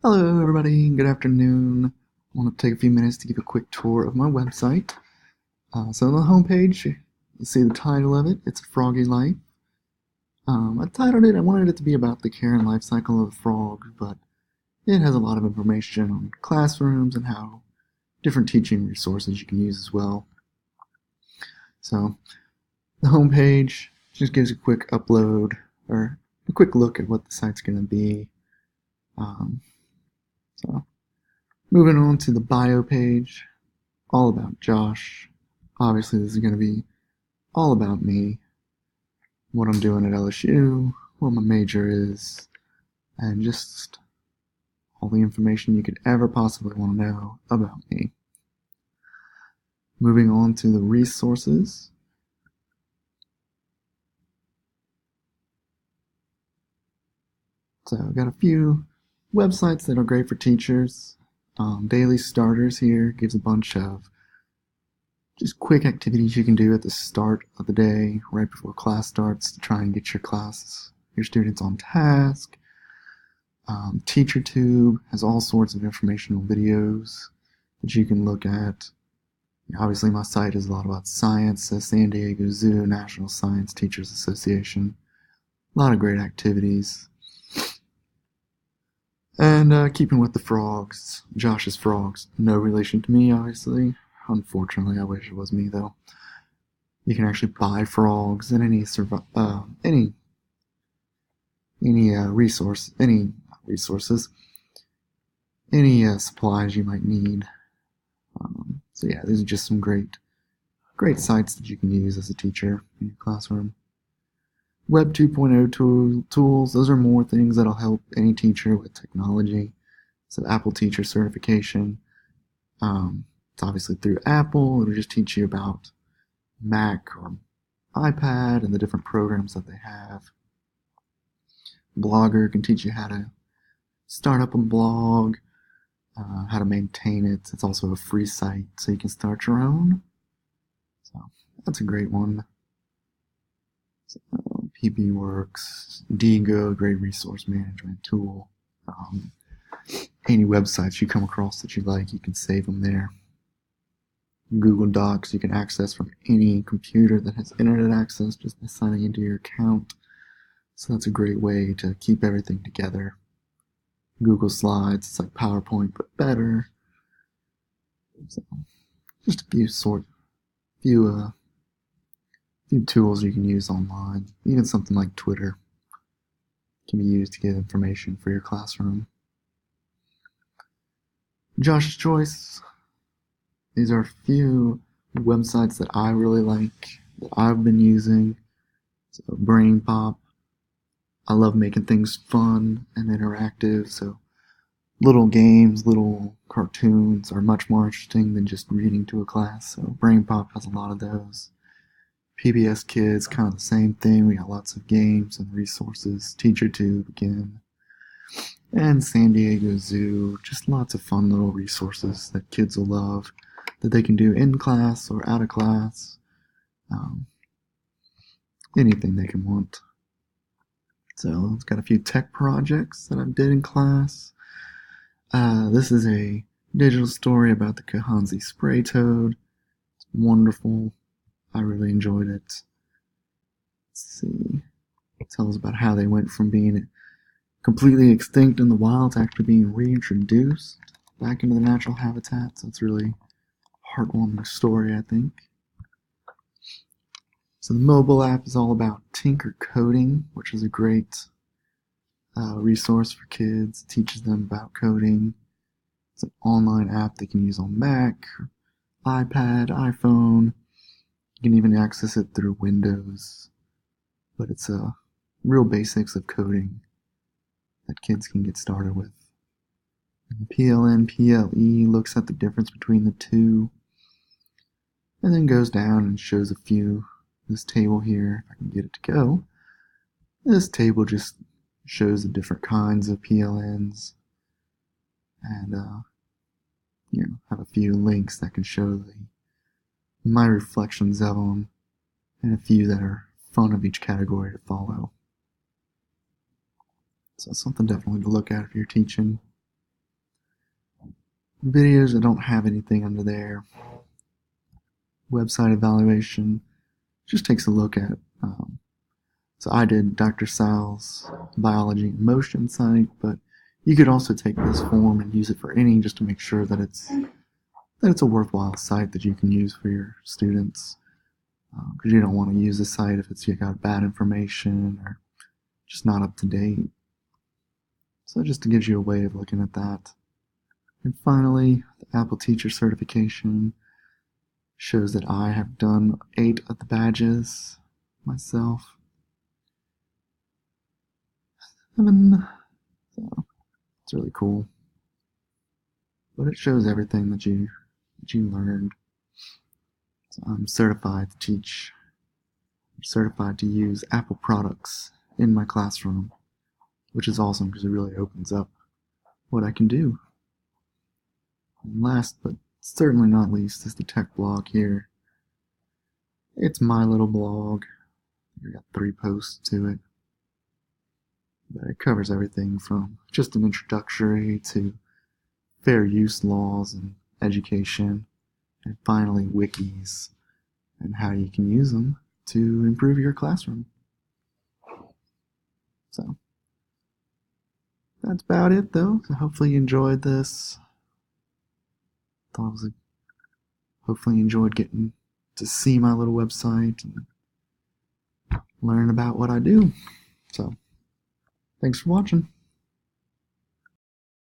Hello, everybody. Good afternoon. I want to take a few minutes to give a quick tour of my website. So on the homepage, you see the title of it. It's a Froggy Life. I titled it. I wanted it to be about the care and life cycle of the frog, but it has a lot of information on classrooms and how different teaching resources you can use as well. So the homepage just gives a quick upload or a quick look at what the site's going to be. Um, so moving on to the bio page, all about Josh. Obviously, this is going to be all about me, what I'm doing at LSU, what my major is, and just all the information you could ever possibly want to know about me. Moving on to the resources. So I've got a few websites that are great for teachers. Daily Starters here gives a bunch of just quick activities you can do at the start of the day, right before class starts, to try and get your students on task. TeacherTube has all sorts of informational videos that you can look at. Obviously, my site is a lot about science, the San Diego Zoo, National Science Teachers Association. A lot of great activities. And keeping with the frogs, Josh's frogs, no relation to me, obviously. Unfortunately, I wish it was me, though. You can actually buy frogs in any resources, any supplies you might need. So yeah, these are just some great sites that you can use as a teacher in your classroom. Web 2.0 tools, those are more things that'll help any teacher with technology. So Apple Teacher Certification. It's obviously through Apple. It'll just teach you about Mac or iPad and the different programs that they have. Blogger can teach you how to start up a blog, how to maintain it. It's also a free site, so you can start your own. So that's a great one. So, PBWorks, Digo, great resource management tool. Any websites you come across that you like, you can save them there. Google Docs you can access from any computer that has internet access just by signing into your account. So that's a great way to keep everything together. Google Slides, it's like PowerPoint but better. So just a few tools you can use online. Even something like Twitter can be used to get information for your classroom. Josh's Choice. These are a few websites that I really like, that I've been using. So Brain Pop. I love making things fun and interactive, so little games, little cartoons are much more interesting than just reading to a class. So Brain Pop has a lot of those. PBS Kids, kind of the same thing. We got lots of games and resources. TeacherTube again. And San Diego Zoo, just lots of fun little resources that kids will love, that they can do in class or out of class. Anything they can want. So it's got a few tech projects that I did in class. This is a digital story about the Kahanzi spray toad. It's wonderful. I really enjoyed it. Let's see. It tells about how they went from being completely extinct in the wild to actually being reintroduced back into the natural habitat. So it's really a heartwarming story, I think. So the mobile app is all about Tinker Coding, which is a great resource for kids. It teaches them about coding. It's an online app they can use on Mac, iPad, iPhone. You can even access it through Windows. But it's real basics of coding that kids can get started with. And the PLN, PLE looks at the difference between the two, and then goes down and shows a few. This table here, if I can get it to go, this table just shows the different kinds of PLNs, and have a few links that can show my reflections of them, and a few that are fun of each category to follow. So something definitely to look at if you're teaching. Videos that don't have anything under there. Website evaluation just takes a look at. So I did Dr. Sal's biology and motion site, but you could also take this form and use it for any, just to make sure that it's a worthwhile site that you can use for your students. Because you don't want to use a site if you got bad information or just not up to date. So just gives you a way of looking at that. And finally, the Apple Teacher Certification shows that I have done 8 of the badges myself. 7. So it's really cool. But it shows everything that you learned. So I'm certified to teach. I'm certified to use Apple products in my classroom, which is awesome because it really opens up what I can do. And last but certainly not least is the tech blog here. It's my little blog. I got 3 posts to it. But it covers everything from just an introductory to fair use laws and education, and finally wikis and how you can use them to improve your classroom. So that's about it, though. So hopefully you enjoyed this. Hopefully you enjoyed getting to see my little website and learn about what I do. So thanks for watching.